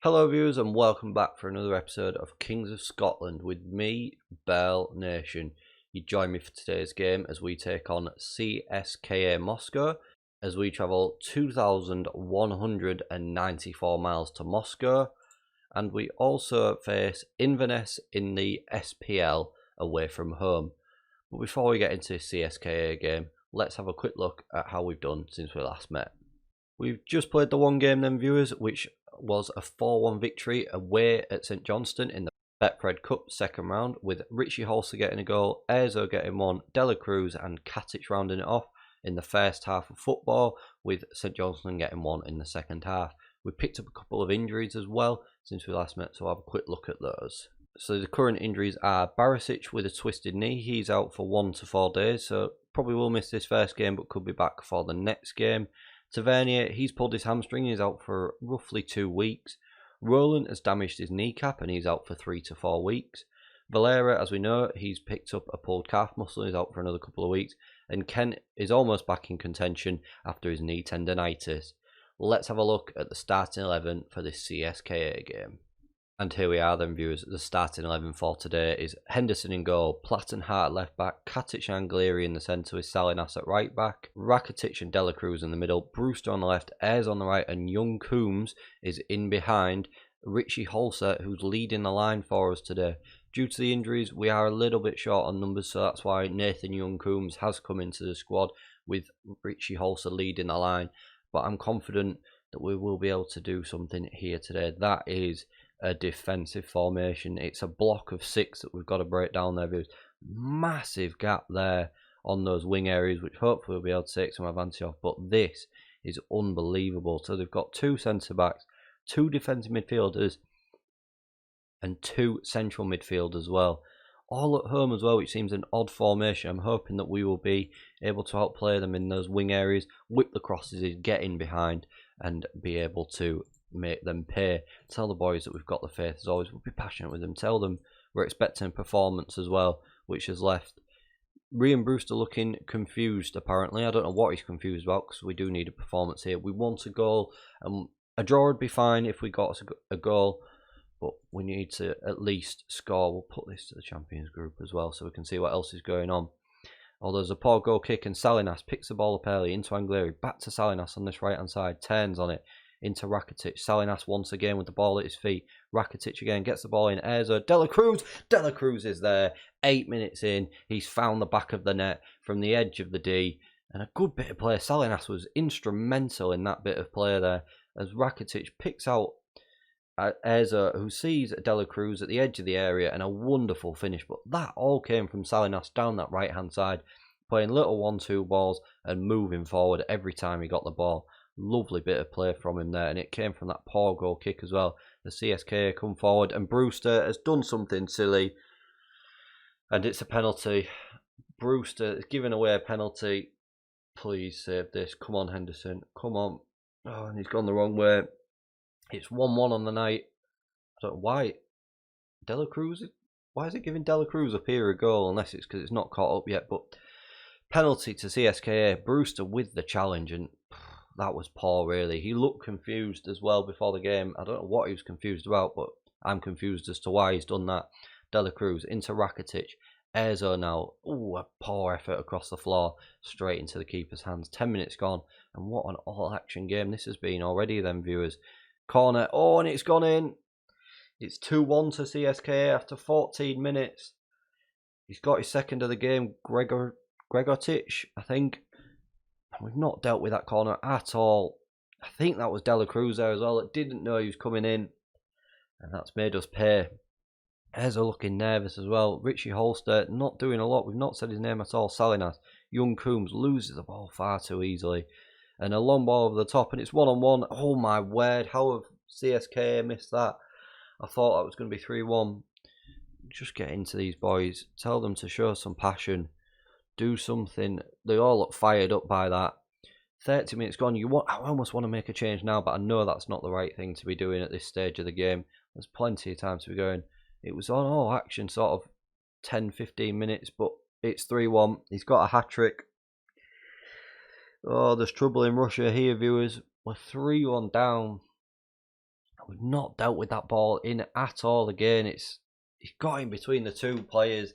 Hello viewers and welcome back for another episode of Kings of Scotland with me, Bearlenation. You join me for today's game as we take on CSKA Moscow as we travel 2,194 miles to Moscow, and we also face Inverness in the SPL away from home. But before we get into the CSKA game, let's have a quick look at how we've done since we last met. We've just played the one game then viewers, which was a 4-1 victory away at St Johnstone in the Betfred Cup second round, with Richie Holster getting a goal, Erzo getting one, Dela Cruz and Katic rounding it off in the first half of football, with St Johnstone getting one in the second half. We picked up a couple of injuries as well since we last met, so I'll have a quick look at those. So the current injuries are Barisic with a twisted knee. He's out for 1 to 4 days, so probably will miss this first game but could be back for the next game. Tavernier, he's pulled his hamstring, he's out for roughly 2 weeks. Roland has damaged his kneecap and he's out for 3 to 4 weeks. Valera, as we know, he's picked up a pulled calf muscle, he's out for another couple of weeks. And Kent is almost back in contention after his knee tendonitis. Let's have a look at the starting 11 for this CSKA game. And here we are then viewers, the starting 11 for today is Henderson in goal, Platt and Hart left back, Katic and Angleri in the centre with Salinas at right back, Rakitic and Dela Cruz in the middle, Brewster on the left, Ayres on the right and Young Coombs is in behind Richie Holser, who's leading the line for us today. Due to the injuries we are a little bit short on numbers, so that's why Nathan Young Coombs has come into the squad with Richie Holser leading the line, but I'm confident that we will be able to do something here today. That is a defensive formation. It's a block of 6 that we've got to break down there. There's massive gap there on those wing areas, which hopefully we'll be able to take some advantage of, but this is unbelievable. So they've got 2 centre backs, 2 defensive midfielders and 2 central midfielders as well, all at home as well, which seems an odd formation. I'm hoping that we will be able to outplay them in those wing areas, whip the crosses, get in behind and be able to make them pay. Tell the boys that we've got the faith as always. We'll be passionate with them. Tell them we're expecting performance as well, which has left Ryan Brewster looking confused apparently. I don't know what he's confused about, because we do need a performance here. We want a goal, and a draw would be fine if we got a goal, but we need to at least score. We'll put this to the Champions group as well so we can see what else is going on. Although there's a poor goal kick and Salinas picks the ball up early into Angleri, back to Salinas on this right hand side, turns on it into Rakitic. Salinas once again with the ball at his feet. Rakitic again gets the ball in. Erzo, Dela Cruz. Dela Cruz is there. 8 minutes in, he's found the back of the net from the edge of the D, and a good bit of play. Salinas was instrumental in that bit of play there as Rakitic picks out Erzo, who sees Dela Cruz at the edge of the area, and a wonderful finish. But that all came from Salinas down that right hand side, playing little 1-2 balls and moving forward every time he got the ball. Lovely bit of play from him there, and it came from that poor goal kick as well. The CSKA come forward and Brewster has done something silly, and it's a penalty. Brewster is giving away a penalty. Please save this. Come on, Henderson. Come on. Oh, and he's gone the wrong way. It's 1-1 on the night. I don't know why Dela Cruz, why is it giving Dela Cruz up here a goal, unless it's because it's not caught up yet. But penalty to CSKA. Brewster with the challenge, and that was poor really. He looked confused as well before the game. I don't know what he was confused about, but I'm confused as to why he's done that. Dela Cruz into Rakitic. Erzo now. Ooh, a poor effort across the floor, straight into the keeper's hands. 10 minutes gone, and what an all-action game this has been already then, viewers. Corner. Oh, and it's gone in. It's 2-1 to CSKA after 14 minutes. He's got his second of the game, Gregortic, I think. We've not dealt with that corner at all. I think that was Dela Cruz there as well. That didn't know he was coming in, and that's made us pay. Erzo looking nervous as well. Richie Holster not doing a lot. We've not said his name at all. Salinas. Young Coombs loses the ball far too easily, and a long ball over the top, and it's 1-on-1. Oh my word, how have CSKA missed that? I thought that was going to be 3-1. Just get into these boys. Tell them to show some passion. Do something. They all look fired up by that. 30 minutes gone. I almost want to make a change now, but I know that's not the right thing to be doing at this stage of the game. There's plenty of time to be going. It was on all action sort of 10-15 minutes, but it's 3-1. He's got a hat-trick. Oh, there's trouble in Russia here, viewers. We're 3-1 down. We've not dealt with that ball in at all again. He's got in between the two players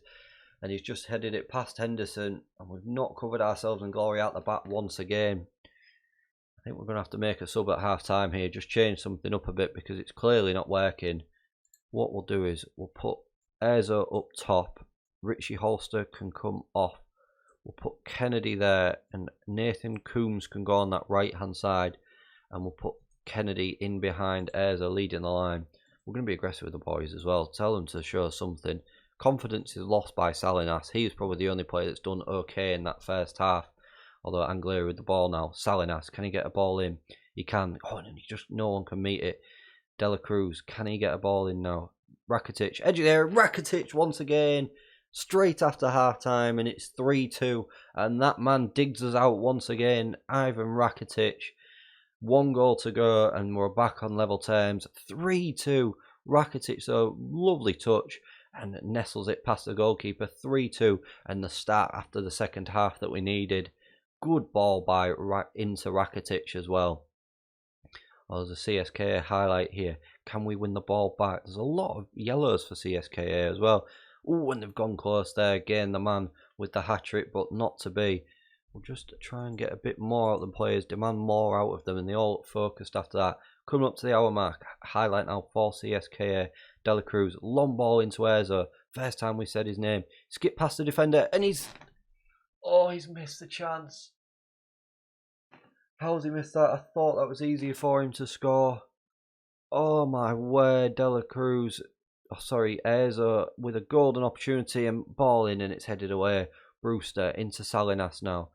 and he's just headed it past Henderson, and we've not covered ourselves in glory out the back once again. I think we're going to have to make a sub at half time here, just change something up a bit because it's clearly not working. What we'll do is we'll put Erzo up top, Richie Holster can come off, we'll put Kennedy there, and Nathan Coombs can go on that right hand side, and we'll put Kennedy in behind Erzo leading the line. We're going to be aggressive with the boys as well, tell them to show something. Confidence is lost by Salinas. He is probably the only player that's done okay in that first half. Although Angleri with the ball now. Salinas, can he get a ball in? He can. Oh, and no one can meet it. Dela Cruz, can he get a ball in now? Rakitic, edge of the area. Rakitic once again. Straight after half time, and it's 3-2. And that man digs us out once again. Ivan Rakitic. 1 goal to go, and we're back on level terms. 3-2. Rakitic, so lovely touch, and nestles it past the goalkeeper. 3-2, and the start after the second half that we needed. Good ball into Rakitic as well. Well, there's a CSKA highlight here. Can we win the ball back? There's a lot of yellows for CSKA as well. Oh, and they've gone close there again. The man with the hat-trick, but not to be. We'll just try and get a bit more out of the players, demand more out of them, and they all focused after that. Coming up to the hour mark, highlight now for CSKA. Dela Cruz, long ball into Erzo. First time we said his name. Skip past the defender, and he's missed the chance. How has he missed that? I thought that was easier for him to score. Oh my word, Dela Cruz. Oh, sorry, Erzo with a golden opportunity and ball in, and it's headed away. Brewster into Salinas now.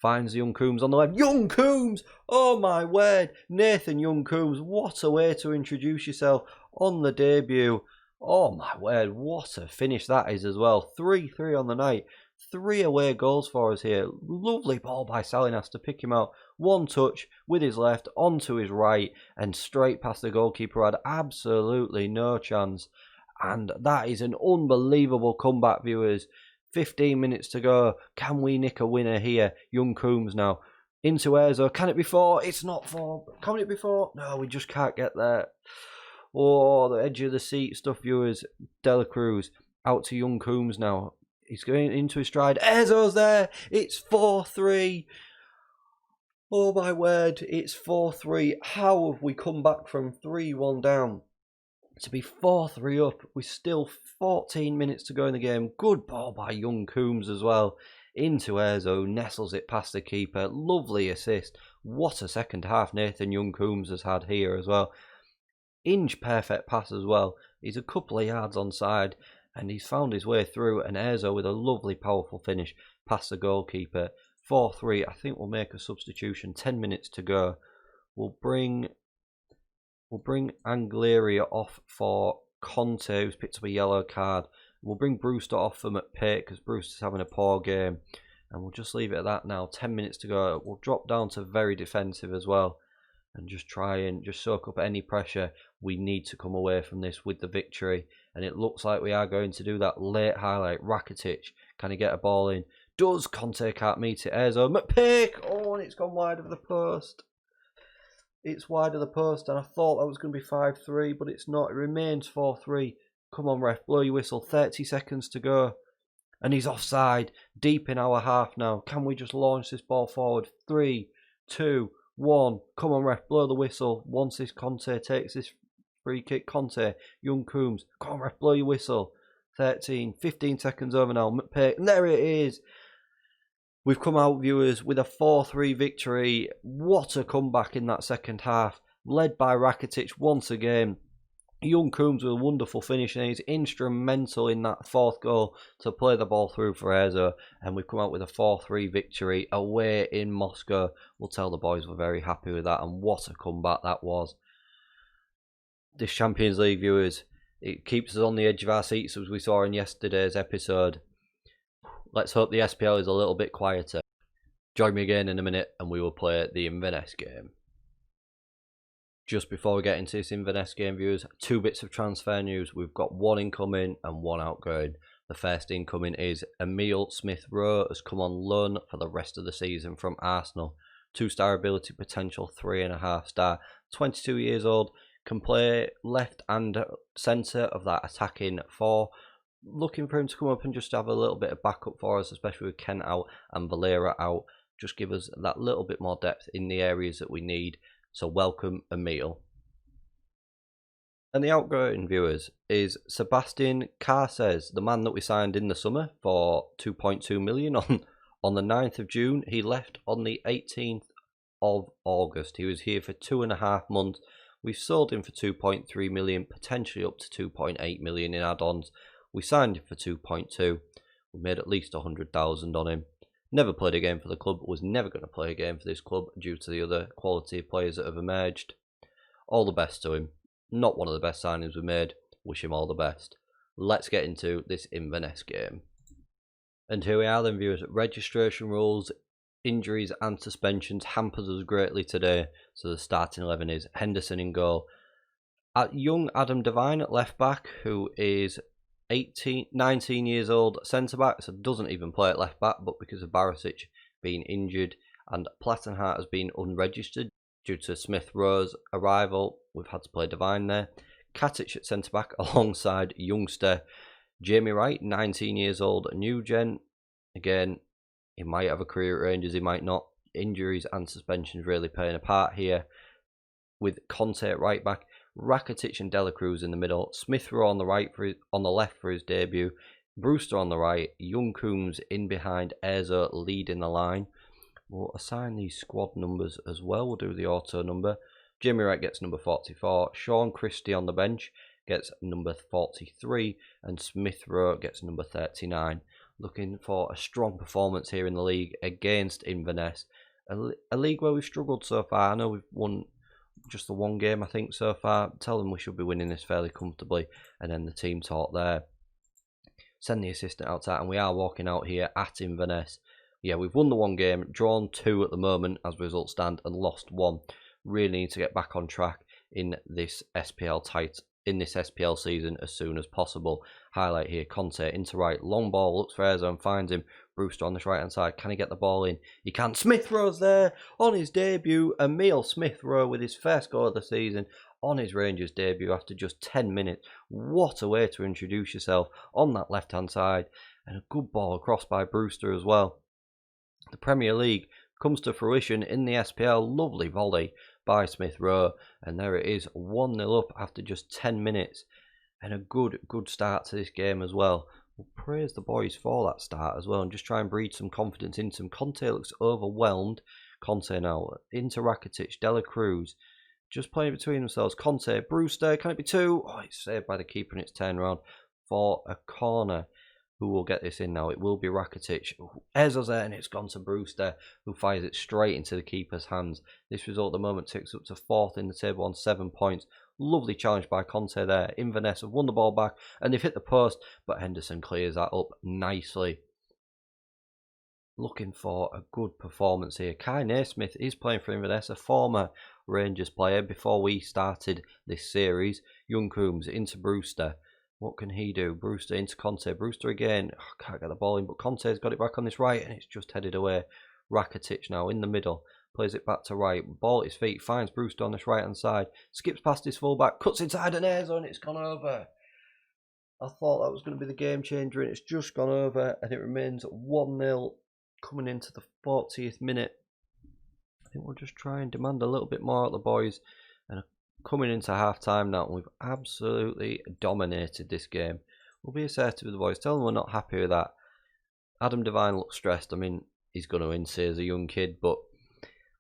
Finds Young Coombs on the left. Young Coombs! Oh my word! Nathan Young Coombs, what a way to introduce yourself on the debut. Oh my word, what a finish that is as well. 3-3 on the night. 3 away goals for us here. Lovely ball by Salinas to pick him out. 1 touch with his left onto his right and straight past the goalkeeper. Had absolutely no chance. And that is an unbelievable comeback, viewers. 15 minutes to go. Can we nick a winner here? Young Coombs now. Into Erzo. Can it be 4? It's not 4. Can it be 4? No, we just can't get there. Oh, the edge of the seat stuff, viewers. Dela Cruz out to Young Coombs now. He's going into his stride. Erzo's there. It's 4-3. Oh my word. It's 4-3. How have we come back from 3-1 down to be 4-3 up? We're still 14 minutes to go in the game. Good ball by Young Coombs as well. Into Erzo. Nestles it past the keeper. Lovely assist. What a second half Nathan Young Coombs has had here as well. Inch perfect pass as well. He's a couple of yards onside. And he's found his way through, and Erzo with a lovely, powerful finish past the goalkeeper. 4-3. I think we'll make a substitution. 10 minutes to go. We'll bring Angleri off for Conte, who's picked up a yellow card. We'll bring Brewster off for McPake because Brewster's having a poor game, and we'll just leave it at that now. 10 minutes to go. We'll drop down to very defensive as well, and just try and just soak up any pressure. We need to come away from this with the victory. And it looks like we are going to do that. Late highlight. Rakitic. Can he get a ball in? Does. Conte can't meet it. Erzo. McPake. Oh, and it's gone wide of the post. It's wide of the post. And I thought that was going to be 5-3. But it's not. It remains 4-3. Come on, ref. Blow your whistle. 30 seconds to go. And he's offside. Deep in our half now. Can we just launch this ball forward? 3, 2, 1. Come on, ref. Blow the whistle. Once this Conte takes this free kick. Conte, Young Coombs, come on ref, blow your whistle. 15 seconds over now. McPake, and there it is. We've come out, viewers, with a 4-3 victory. What a comeback in that second half. Led by Rakitic once again. Young Coombs with a wonderful finish, and he's instrumental in that 4th goal to play the ball through for Erzo. And we've come out with a 4-3 victory away in Moscow. We'll tell the boys we're very happy with that, and what a comeback that was. This Champions League, viewers, it keeps us on the edge of our seats as we saw in yesterday's episode. Let's hope the SPL is a little bit quieter. Join me again in a minute and we will play the Inverness game. Just before we get into this Inverness game, viewers, 2 bits of transfer news. We've got 1 incoming and 1 outgoing. The first incoming is Emile Smith-Rowe has come on loan for the rest of the season from Arsenal. 2-star ability potential, 3.5 star, 22 years old. can play left and centre of that attacking four. Looking for him to come up and just have a little bit of backup for us, especially with Kent out and Valera out. Just give us that little bit more depth in the areas that we need. So welcome Emil. And the outgoing viewers is Sebastian Carces, the man that we signed in the summer for 2.2 million on the 9th of June. He left on the 18th of August. He was here for 2.5 months. We've sold him for 2.3 million, potentially up to 2.8 million in add-ons. We signed him for 2.2. We made at least 100,000 on him. Never played a game for the club, was never going to play a game for this club due to the other quality of players that have emerged. All the best to him. Not one of the best signings we made. Wish him all the best. Let's get into this Inverness game. And here we are then, viewers. Registration rules, injuries and suspensions hampered us greatly today. So the starting 11 is Henderson in goal. Young Adam Devine at left back, who is 19 years old, centre back, so doesn't even play at left back, but because of Barisic being injured and Plattenhart has been unregistered due to Smith Rowe's arrival, we've had to play Devine there. Katic at centre back alongside youngster Jamie Wright, 19 years old, new gen. Again, he might have a career at Rangers, he might not. Injuries and suspensions really playing a part here. With Conte at right back, Rakitic and Dela Cruz in the middle, Smith Rowe on the left for his debut, Brewster on the right, Young Coombs in behind, Ezo leading the line. We'll assign these squad numbers as well. We'll do the auto number. Jamie Wright gets number 44, Sean Christie on the bench gets number 43, and Smith Rowe gets number 39. Looking for a strong performance here in the league against Inverness, a league where we've struggled so far. I know we've won just the one game, I think, so far. Tell them we should be winning this fairly comfortably, and then the team talk there. Send the assistant outside, and we are walking out here at Inverness. Yeah, we've won the one game, drawn 2 at the moment as results stand, and lost 1. Really need to get back on track in this SPL season as soon as possible. Highlight here, Conte into right, long ball, looks for Ezo, finds him. Brewster on this right hand side, can he get the ball in? He can. Smith Rowe's there on his debut. Emil Smith Rowe with his first goal of the season on his Rangers debut after just 10 minutes. What a way to introduce yourself on that left hand side, and a good ball across by Brewster as well. The Premier League comes to fruition in the SPL. Lovely volley by Smith Rowe, and there it is, 1-0 up after just 10 minutes, and a good start to this game as well. We'll praise the boys for that start as well, and just try and breed some confidence into them. Conte looks overwhelmed. Conte now into Rakitic, Dela Cruz just playing between themselves. Conte, Brewster, can it be 2? Oh, it's saved by the keeper, and it's turned around for a corner. Who will get this in now? It will be Rakitic. Ezo's there, and it's gone to Brewster, who fires it straight into the keeper's hands. This result at the moment takes up to 4th in the table on 7 points. Lovely challenge by Conte there. Inverness have won the ball back, and they've hit the post, but Henderson clears that up nicely. Looking for a good performance here. Kai Naismith is playing for Inverness, a former Rangers player before we started this series. Young Coombs into Brewster. What can he do? Brewster into Conte. Brewster again. Oh, can't get the ball in, but Conte's got it back on this right, and it's just headed away. Rakitic now in the middle. Plays it back to right. Ball at his feet. Finds Brewster on this right hand side. Skips past his fullback. Cuts inside an air zone. It's gone over. I thought that was going to be the game changer, and it's just gone over, and it remains 1-0 coming into the 40th minute. I think we'll just try and demand a little bit more at the boys, and coming into half time now, and we've absolutely dominated this game. We'll be assertive with the boys, tell them we're not happy with that. Adam Devine looks stressed. I mean, he's going to insist as a young kid, but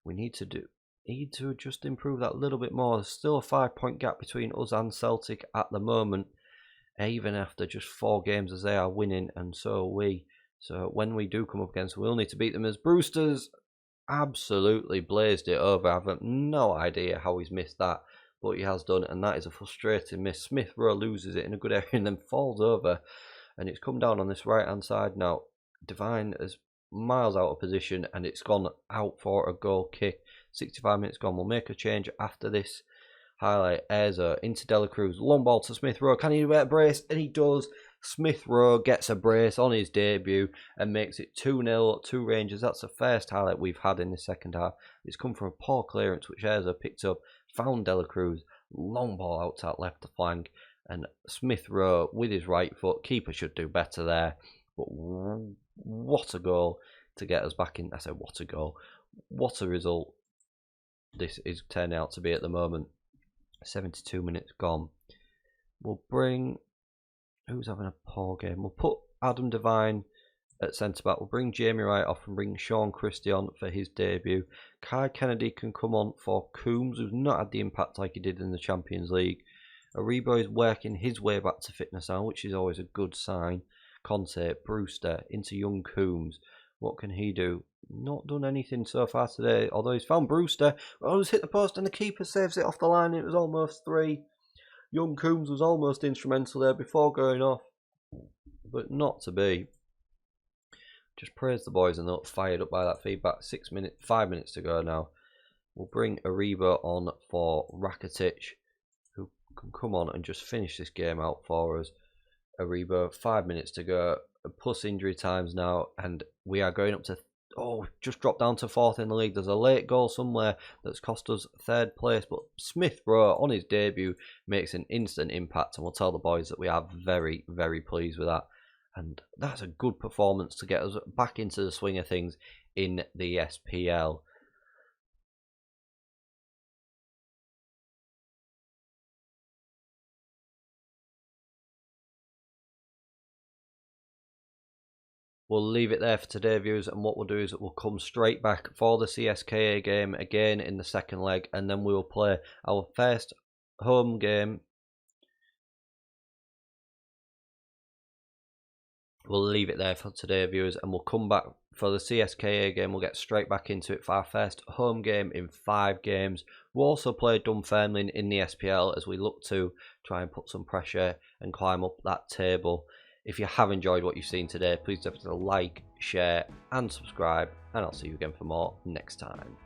we need to just improve that a little bit more. There's still a 5-point gap between us and Celtic at the moment, even after just 4 games as they are winning, and so are we. So when we do come up against, we'll need to beat them. As Brewster's absolutely blazed it over. I have no idea how he's missed that, but he has done, and that is a frustrating miss. Smith Rowe loses it in a good area and then falls over, and it's come down on this right hand side now. Devine is miles out of position, and it's gone out for a goal kick. 65 minutes gone. We'll make a change after this. Highlight Ezo into Dela Cruz, long ball to Smith Rowe. Can he get a brace? And he does. Smith Rowe gets a brace on his debut and makes it 2-0 to Rangers. That's the first highlight we've had in the second half. It's come from a poor clearance which Ezo picked up, found Dela Cruz, long ball out to that left flank, and Smith Rowe with his right foot. Keeper should do better there, but what a goal to get us back in. I say what a goal, what a result this is turning out to be at the moment. 72 minutes gone. We'll bring, who's having a poor game? We'll put Adam Devine at centre back. We'll bring Jamie Wright off and bring Sean Christie on for his debut. Kai Kennedy can come on for Coombs, who's not had the impact like he did in the Champions League. Aribo is working his way back to fitness now, which is always a good sign. Conte, Brewster into young Coombs. What can he do? Not done anything so far today, although he's found Brewster. Oh, he's hit the post and the keeper saves it off the line. It was almost 3. Young Coombs was almost instrumental there before going off, but not to be. Just praise the boys and not fired up by that feedback. 5 minutes to go now. We'll bring Aribo on for Rakitic, who can come on and just finish this game out for us. Aribo, 5 minutes to go, plus injury times now, and we are going up to, just dropped down to 4th in the league. There's a late goal somewhere that's cost us 3rd place, but Smith Rowe on his debut makes an instant impact, and we'll tell the boys that we are very, very pleased with that. And that's a good performance to get us back into the swing of things in the SPL. We'll leave it there for today, viewers, and what we'll do is we'll come straight back for the CSKA game again in the second leg, and then we will play our first home game. We'll leave it there for today, viewers, and we'll come back for the CSKA game. We'll get straight back into it for our first home game in 5 games. We'll also play Dunfermline in the SPL as we look to try and put some pressure and climb up that table. If you have enjoyed what you've seen today, please definitely like, share and subscribe, and I'll see you again for more next time.